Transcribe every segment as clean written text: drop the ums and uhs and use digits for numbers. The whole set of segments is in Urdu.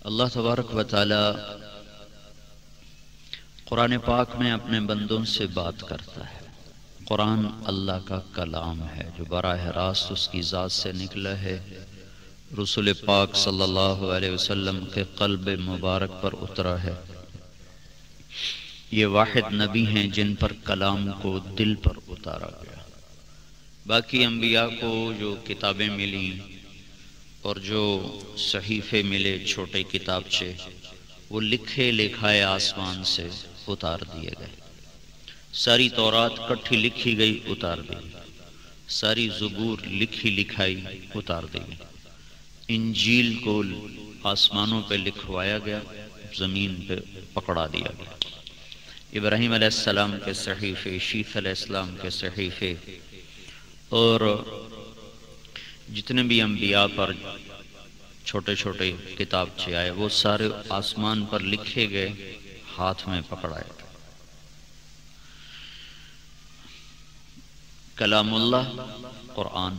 اللہ تبارک و تعالی قرآن پاک میں اپنے بندوں سے بات کرتا ہے۔ قرآن اللہ کا کلام ہے جو براہ راست اس کی ذات سے نکلا ہے، رسول پاک صلی اللہ علیہ وسلم کے قلب مبارک پر اترا ہے۔ یہ واحد نبی ہیں جن پر کلام کو دل پر اتارا گیا۔ باقی انبیاء کو جو کتابیں ملیں اور جو صحیفے ملے، چھوٹے کتابچے، وہ لکھے لکھائے آسمان سے اتار دیے گئے۔ ساری تورات کٹھی لکھی گئی، اتار دی گئی۔ ساری زبور لکھی لکھائی اتار دی گئی۔ انجیل کو آسمانوں پہ لکھوایا گیا، زمین پہ پکڑا دیا گیا۔ ابراہیم علیہ السلام کے صحیفے، شیث علیہ السلام کے صحیفے اور جتنے بھی انبیاء پر چھوٹے چھوٹے کتابچے آئے، وہ سارے آسمان پر لکھے گئے، ہاتھ میں پکڑائے گئے۔ کلام اللہ قرآن،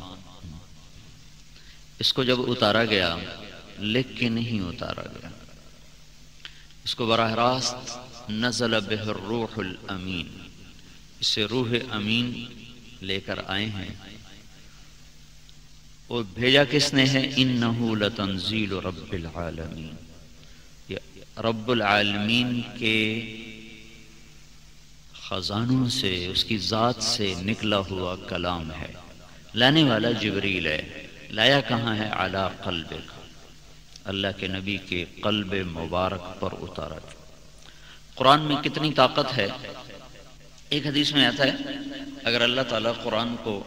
اس کو جب اتارا گیا لکھ کے نہیں اتارا گیا، اس کو براہ راست نزل بہ الروح الامین، اسے روح امین لے کر آئے ہیں۔ اور بھیجا کس نے ہے؟ انہ لتنزیل رب العالمین، یہ رب العالمین کے خزانوں سے، اس کی ذات سے نکلا ہوا کلام ہے۔ لانے والا جبریل ہے، لایا کہاں ہے؟ علی قلبک، اللہ کے نبی کے قلب مبارک پر اتارا۔ قرآن میں کتنی طاقت ہے! ایک حدیث میں آتا ہے اگر اللہ تعالیٰ قرآن کو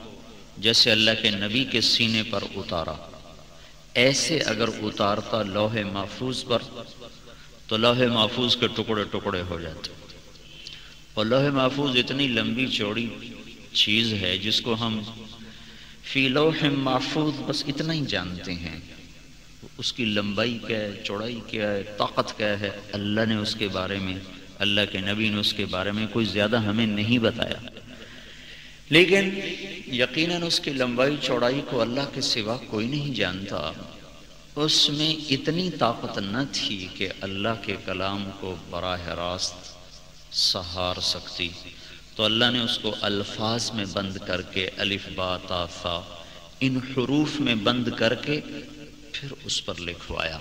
جیسے اللہ کے نبی کے سینے پر اتارا، ایسے اگر اتارتا لوح محفوظ پر، تو لوح محفوظ کے ٹکڑے ٹکڑے ہو جاتے۔ اور لوح محفوظ اتنی لمبی چوڑی چیز ہے جس کو ہم فی لوح محفوظ بس اتنا ہی جانتے ہیں، اس کی لمبائی کیا ہے، چوڑائی کیا ہے، طاقت کیا ہے، اللہ نے اس کے بارے میں، اللہ کے نبی نے اس کے بارے میں کوئی زیادہ ہمیں نہیں بتایا۔ لیکن یقیناً اس کی لمبائی چوڑائی کو اللہ کے سوا کوئی نہیں جانتا۔ اس میں اتنی طاقت نہ تھی کہ اللہ کے کلام کو براہ راست سہار سکتی، تو اللہ نے اس کو الفاظ میں بند کر کے، الف با تا ثا، ان حروف میں بند کر کے پھر اس پر لکھوایا۔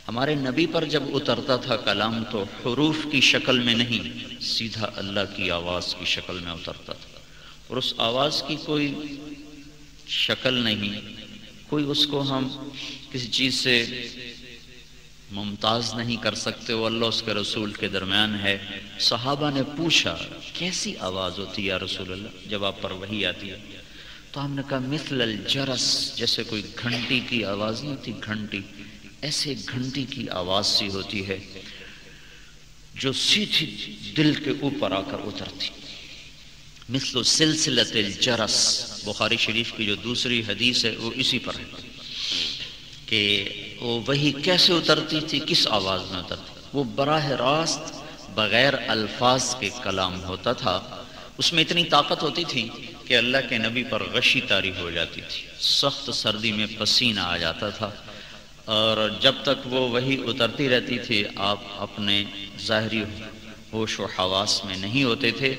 ہمارے نبی پر جب اترتا تھا کلام تو حروف کی شکل میں نہیں، سیدھا اللہ کی آواز کی شکل میں اترتا تھا، اور اس آواز کی کوئی شکل نہیں، کوئی اس کو ہم کسی چیز سے ممتاز نہیں کر سکتے، وہ اللہ اس کے رسول کے درمیان ہے۔ صحابہ نے پوچھا کیسی آواز ہوتی ہے یا رسول اللہ جب آپ پر وحی آتی ہے؟ تو ہم نے کہا مثل الجرس، جیسے کوئی گھنٹی کی آواز نہیں ہوتی، گھنٹی، ایسے گھنٹی کی آواز سی ہوتی ہے جو سیدھی دل کے اوپر آ کر اترتی۔ مثل سلسلۃ الجرس، بخاری شریف کی جو دوسری حدیث ہے وہ اسی پر ہے کہ وہ وہی کیسے اترتی تھی، کس آواز میں اترتی، وہ براہ راست بغیر الفاظ کے کلام ہوتا تھا۔ اس میں اتنی طاقت ہوتی تھی کہ اللہ کے نبی پر غشی طاری ہو جاتی تھی، سخت سردی میں پسینہ آ جاتا تھا، اور جب تک وہ وہی اترتی رہتی تھی آپ اپنے ظاہری ہوش و حواس میں نہیں ہوتے تھے۔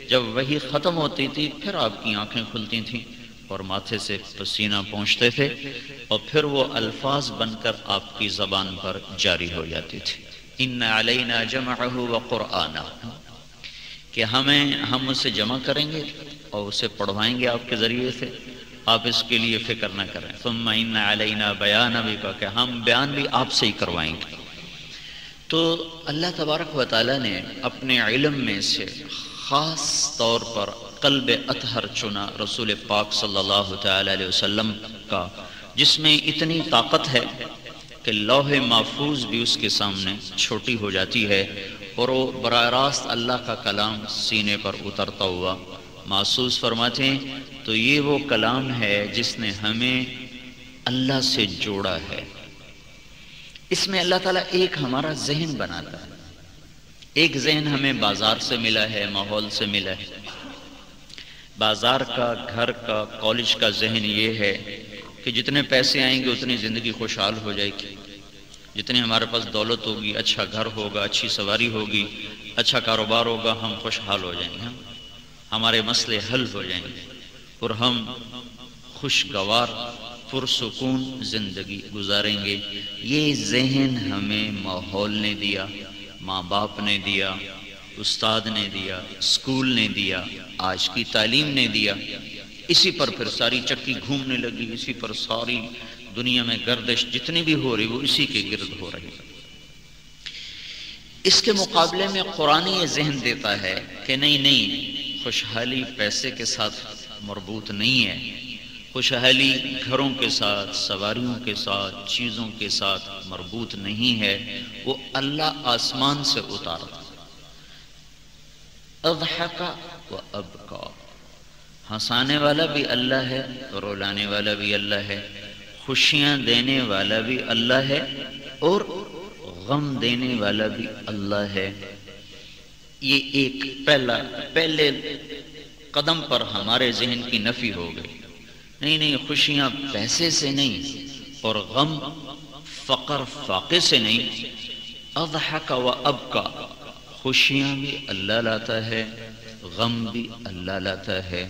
جب وہی ختم ہوتی تھی پھر آپ کی آنکھیں کھلتی تھیں اور ماتھے سے پسینہ پہنچتے تھے، اور پھر وہ الفاظ بن کر آپ کی زبان پر جاری ہو جاتی تھی۔ ان علینا جمعہ وقرآنہ، کہ ہم اسے جمع کریں گے اور اسے پڑھوائیں گے آپ کے ذریعے سے، آپ اس کے لیے فکر نہ کریں۔ ثم ان علینا بیانہ، بھی کہا کہ ہم بیان بھی آپ سے ہی کروائیں گے۔ تو اللہ تبارک و تعالیٰ نے اپنے علم میں سے خاص طور پر قلب اطہر چنا رسول پاک صلی اللہ تعالی علیہ وسلم کا، جس میں اتنی طاقت ہے کہ لوح محفوظ بھی اس کے سامنے چھوٹی ہو جاتی ہے، اور وہ براہ راست اللہ کا کلام سینے پر اترتا ہوا محسوس فرماتے ہیں۔ تو یہ وہ کلام ہے جس نے ہمیں اللہ سے جوڑا ہے۔ اس میں اللہ تعالیٰ ایک ہمارا ذہن بناتا ہے، ایک ذہن ہمیں بازار سے ملا ہے، ماحول سے ملا ہے، بازار کا، گھر کا، کالج کا ذہن یہ ہے کہ جتنے پیسے آئیں گے اتنی زندگی خوشحال ہو جائے گی، جتنی ہمارے پاس دولت ہوگی، اچھا گھر ہوگا، اچھی سواری ہوگی، اچھا کاروبار ہوگا، ہم خوشحال ہو جائیں گے، ہمارے مسئلے حل ہو جائیں گے اور ہم خوشگوار پرسکون زندگی گزاریں گے۔ یہ ذہن ہمیں ماحول نے دیا، ماں باپ نے دیا، استاد نے دیا، اسکول نے دیا، آج کی تعلیم نے دیا، اسی پر پھر ساری چکی گھومنے لگی، اسی پر ساری دنیا میں گردش جتنی بھی ہو رہی وہ اسی کے گرد ہو رہی۔ اس کے مقابلے میں قرآن یہ ذہن دیتا ہے کہ نہیں، خوشحالی پیسے کے ساتھ مربوط نہیں ہے، خوشحالی گھروں کے ساتھ، سواریوں کے ساتھ، چیزوں کے ساتھ مربوط نہیں ہے، وہ اللہ آسمان سے اتارتا۔ اضحک و ابکا، ہنسانے والا بھی اللہ ہے، رولانے والا بھی اللہ ہے، خوشیاں دینے والا بھی اللہ ہے اور غم دینے والا بھی اللہ ہے۔ یہ ایک پہلے قدم پر ہمارے ذہن کی نفی ہو گئی۔ نہیں، خوشیاں پیسے سے نہیں اور غم فقر فاقے سے نہیں۔ اضحک و ابکا، خوشیاں بھی اللہ لاتا ہے، غم بھی اللہ لاتا ہے۔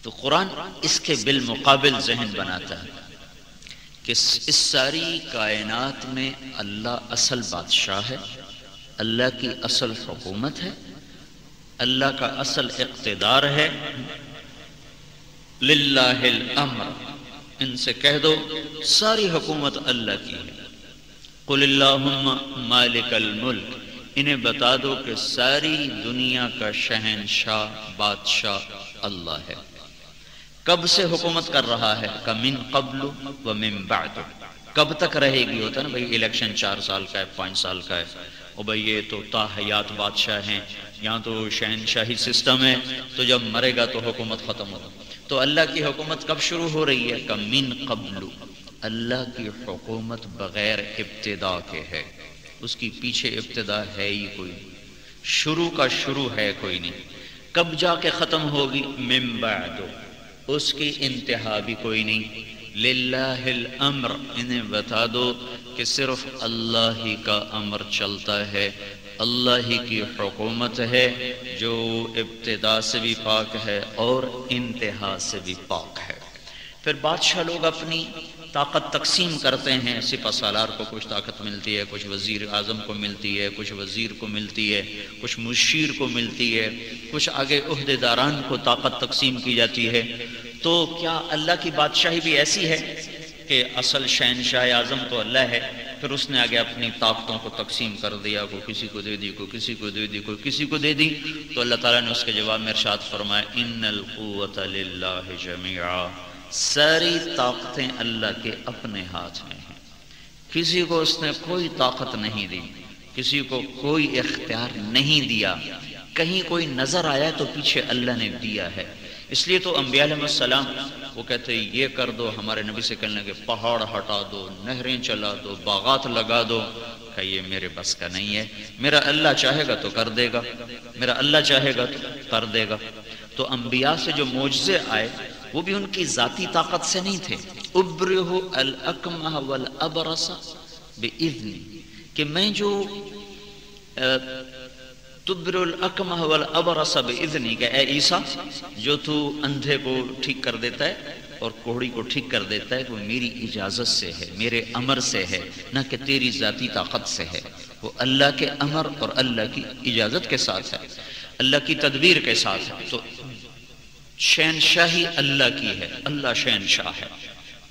تو قرآن اس کے بالمقابل ذہن بناتا ہے کہ اس ساری کائنات میں اللہ اصل بادشاہ ہے، اللہ کی اصل حکومت ہے، اللہ کا اصل اقتدار ہے۔ للہ الامر، ان سے کہہ دو ساری حکومت اللہ کی ہے۔ قل اللہم مالک الملک، انہیں بتا دو کہ ساری دنیا کا شہنشاہ بادشاہ اللہ ہے۔ کب سے حکومت کر رہا ہے؟ من قبل و من بعد، کب تک رہے گی؟ ہوتا نا بھائی الیکشن 4 سال کا ہے، 5 سال کا ہے، اور بھائی یہ تو تا حیات بادشاہ ہیں، یہاں تو شہنشاہی سسٹم ہے، تو جب مرے گا تو حکومت ختم ہوگا۔ تو اللہ کی حکومت کب شروع ہو رہی ہے؟ من قبل، اللہ کی حکومت بغیر ابتدا کے ہے، اس کی پیچھے ابتدا ہے ہی کوئی، شروع کا شروع ہے کوئی نہیں، کب جا کے ختم ہوگی؟ من بعد، اس کی انتہا بھی کوئی نہیں۔ للہ الامر، انہیں بتا دو کہ صرف اللہ ہی کا امر چلتا ہے، اللہ ہی کی حکومت ہے جو ابتدا سے بھی پاک ہے اور انتہا سے بھی پاک ہے۔ پھر بادشاہ لوگ اپنی طاقت تقسیم کرتے ہیں، سپہ سالار کو کچھ طاقت ملتی ہے، کچھ وزیر اعظم کو ملتی ہے، کچھ وزیر کو ملتی ہے، کچھ مشیر کو ملتی ہے، کچھ آگے عہدیداران کو طاقت تقسیم کی جاتی ہے۔ تو کیا اللہ کی بادشاہی بھی ایسی ہے کہ اصل شہنشاہ اعظم تو اللہ ہے، پھر اس نے آگے اپنی طاقتوں کو تقسیم کر دیا، کوئی کسی کو دے دی، کوئی کسی کو دے دی، کوئی کسی کو دے دی؟ تو اللہ تعالیٰ نے اس کے جواب میں ارشاد فرمایا ان القوۃ للہ جمیعا، ساری طاقتیں اللہ کے اپنے ہاتھ میں ہیں، کسی کو اس نے کوئی طاقت نہیں دی، کسی کو کوئی اختیار نہیں دیا، کہیں کوئی نظر آیا تو پیچھے اللہ نے دیا ہے۔ اس لیے تو انبیاء علیہ السلام وہ کہتے ہیں یہ کر دو، ہمارے نبی سے کہنے لگے پہاڑ ہٹا دو، نہریں چلا دو، باغات لگا دو، کہ یہ میرے بس کا نہیں ہے، میرا اللہ چاہے گا تو کر دے گا، میرا اللہ چاہے گا تو کر دے گا۔ تو انبیاء سے جو معجزے آئے وہ بھی ان کی ذاتی طاقت سے نہیں تھے۔ ابرہ الاکمہ والابرص باذنی، کہ میں جو تبر الاکمہ والابرص باذنی، کہ اے عیسیٰ جو تو اندھے کو ٹھیک کر دیتا ہے اور کوڑی کو ٹھیک کر دیتا ہے وہ میری اجازت سے ہے، میرے امر سے ہے، نہ کہ تیری ذاتی طاقت سے ہے، وہ اللہ کے امر اور اللہ کی اجازت کے ساتھ ہے، اللہ کی تدبیر کے ساتھ ہے۔ تو شہنشاہی اللہ کی ہے، اللہ شہنشاہ ہے۔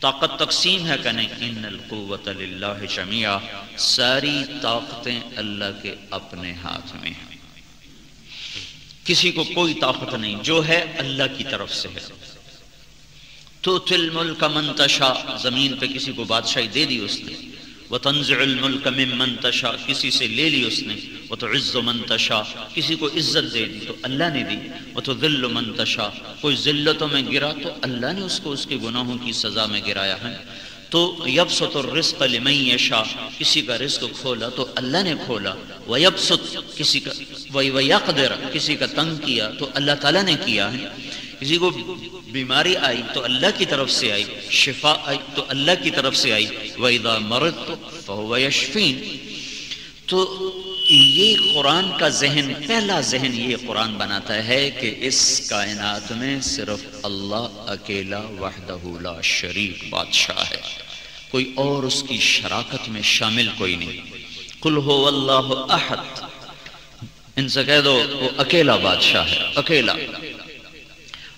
طاقت تقسیم ہے کہ نہیں؟ ان القوۃ للہ جمیعا، ساری طاقتیں اللہ کے اپنے ہاتھ میں ہیں، کسی کو کوئی طاقت نہیں، جو ہے اللہ کی طرف سے ہے۔ تؤتی الملک من تشاء، زمین پہ کسی کو بادشاہی دے دی اس نے، وتنزع الملک ممن تشاء، کسی سے لے لی اس نے، وتعز من تشاء، کسی کو عزت دے دی تو اللہ نے دی، وتذل من تشاء، کوئی ذلتوں میں گرا تو اللہ نے اس کو اس کے گناہوں کی سزا میں گرایا ہے۔ تو یبسط الرزق لمن یشاء، کسی کا رزق کھولا تو اللہ نے کھولا، ویبسط کسی کا ویقدر، کسی کا تنگ کیا تو اللہ تعالیٰ نے کیا ہے۔ کسی کو بیماری آئی تو اللہ کی طرف سے آئی، شفا آئی تو اللہ کی طرف سے آئی، وَإِذَا مَرِضْتُ فَهُوَ يَشْفِينِ۔ تو یہ قرآن کا ذہن، پہلا ذہن یہ قرآن بناتا ہے کہ اس کائنات میں صرف اللہ اکیلا وحدہ لا شریک بادشاہ ہے، کوئی اور اس کی شراکت میں شامل کوئی نہیں۔ قل هو اللہ احد، ان سے کہہ دو وہ اکیلا بادشاہ ہے، اکیلا۔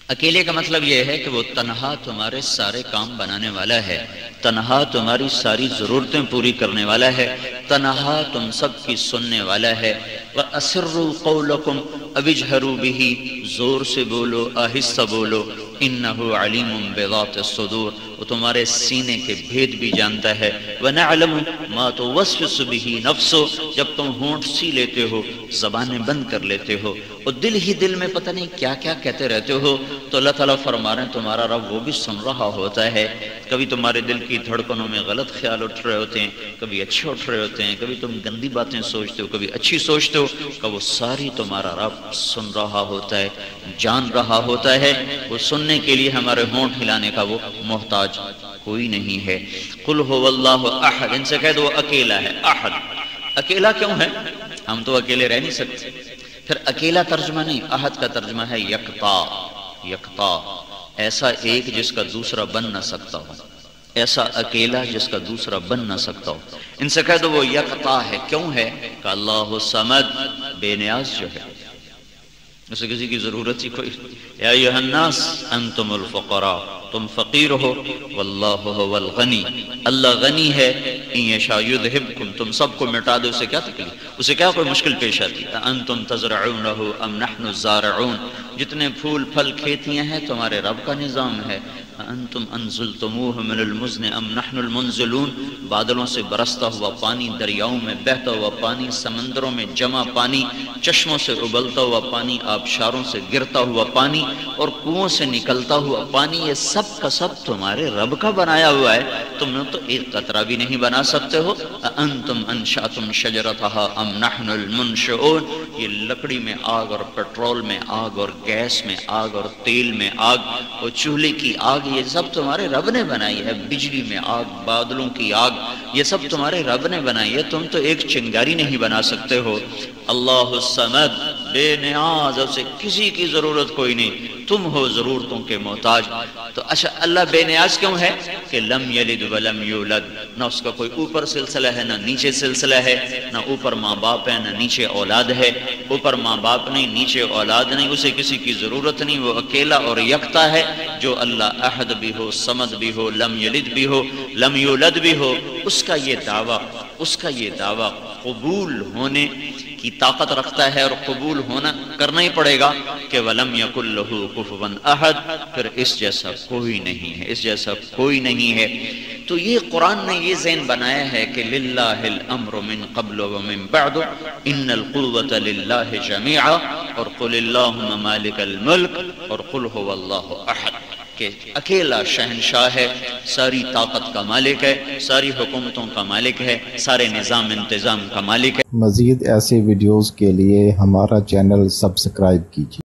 اکیلے کا مطلب یہ ہے کہ وہ تنہا تمہارے سارے کام بنانے والا ہے، تنہا تمہاری ساری ضرورتیں پوری کرنے والا ہے، تنہا تم سب کی سننے والا ہے۔ وَأَسِرُّوا قَوْلَكُمْ أَوِ اجْهَرُوا بِهِ، زور سے بولو، آہستہ بولو، إِنَّهُ عَلِيمٌ بِذَاتِ الصُّدُورِ، وہ تمہارے سینے کے بھید بھی جانتا ہے۔ وَنَعْلَمُ مَا تُوَسْوِسُ بِهِ نَفْسُ، جب تم ہونٹ سی لیتے ہو، زبانیں بند کر لیتے ہو اور دل ہی دل میں پتہ نہیں کیا کیا کہتے رہتے ہو، تو اللہ تعالیٰ فرما رہے ہیں تمہارا رب وہ بھی سن رہا ہوتا ہے۔ کبھی تمہارے دل کی دھڑکنوں میں غلط خیال اٹھ رہے ہوتے ہیں، کبھی اچھے اٹھ رہے ہوتے ہیں، کبھی تم گندی باتیں سوچتے ہو، کبھی اچھی سوچتے ہو، کہ وہ ساری تمہارا رب سن رہا ہوتا ہے، جان رہا ہوتا ہے۔ وہ سننے کے لیے ہمارے ہونٹ ہلانے کا وہ محتاج کوئی نہیں ہے۔ قل هو اللہ احد، ان سے کہہ دو وہ اکیلا ہے، احد۔ اکیلا کیوں ہے؟ ہم تو اکیلے رہ نہیں سکتے۔ پھر اکیلا ترجمہ نہیں، احد کا ترجمہ ہے یکتا، یکتا، ایسا ایک جس کا دوسرا بن نہ سکتا ہو، ایسا اکیلا جس کا دوسرا بن نہ سکتا ہو۔ ان سے کہہ دو وہ یکتا ہے۔ کیوں ہے؟ کہ اللہ الصمد، بے نیاز جو ہے، اسے کسی کی ضرورت ہی کوئی۔ یا ایھا الناس انتم الفقراء، تم فقیر ہو، واللہ هو الغنی، اللہ غنی ہے، ان یشاء یذھبکم، تم سب کو مٹا دے، اسے کیا تکلیف، اسے کیا کوئی مشکل پیش آتی؟ انتم تزرعونہ ام نحن الزارعون، جتنے پھول پھل کھیتیاں ہیں تمہارے رب کا نظام ہے۔ انتم انزلتموہ من المزن ام نحن المنزلون، بادلوں سے برستا ہوا پانی، دریاؤں میں بہتا ہوا پانی، سمندروں میں جمع پانی، چشموں سے ابلتا ہوا پانی، آبشاروں سے گرتا ہوا پانی اور کنووں سے نکلتا ہوا پانی، یہ سب کا سب تمہارے رب کا بنایا ہوا ہے، تم نے تو ایک قطرہ بھی نہیں بنا سکتے ہو۔ انتم انشأتم شجرتها ام نحن المنشئون، یہ لکڑی میں آگ اور پیٹرول میں آگ اور گیس میں آگ اور تیل میں آگ اور چولہے کی آگ، یہ سب تمہارے رب نے بنائی ہے۔ بجلی میں آگ، بادلوں کی آگ، یہ سب تمہارے رب نے بنائی ہے، تم تو ایک چنگاری نہیں بنا سکتے ہو۔ اللہ الصمد، بے نیاز، اسے کسی کی ضرورت کوئی نہیں، تم ہو ضرورتوں کے محتاج۔ تو اچھا اللہ بے نیاز کیوں ہے؟ کہ لم یلد ولم یولد، نہ اس کا کوئی اوپر سلسلہ ہے نہ نیچے سلسلہ ہے، نہ اوپر ماں باپ ہے نہ نیچے اولاد ہے، اوپر ماں باپ نہیں نیچے اولاد نہیں، اسے کسی کی ضرورت نہیں، وہ اکیلا اور یکتا ہے۔ جو اللہ احد بھی ہو، صمد بھی ہو، لم یلد بھی ہو، لم یولد بھی ہو، اس کا یہ دعویٰ قبول ہونے کی طاقت رکھتا ہے، اور قبول ہونا کرنا ہی پڑے گا کہ وَلَمْ يَكُنْ لَهُ كُفُوًا أَحَدٌ، پھر اس جیسا کوئی نہیں ہے، اس جیسا کوئی نہیں ہے۔ تو یہ قرآن نے یہ ذہن بنایا ہے کہ لِلَّهِ الْأَمْرُ مِنْ قَبْلُ وَمِنْ بَعْدُ إِنَّ الْقُوَّةَ لِلَّهِ جَمِيعًا، اور قُلِ اللَّهُمَّ مَالِكَ الْمُلْكِ، اور قُلْ هُوَ اللَّهُ أَحَدٌ، کہ اکیلا شہنشاہ ہے، ساری طاقت کا مالک ہے، ساری حکومتوں کا مالک ہے، سارے نظام انتظام کا مالک ہے۔ مزید ایسے ویڈیوز کے لیے ہمارا چینل سبسکرائب کیجیے۔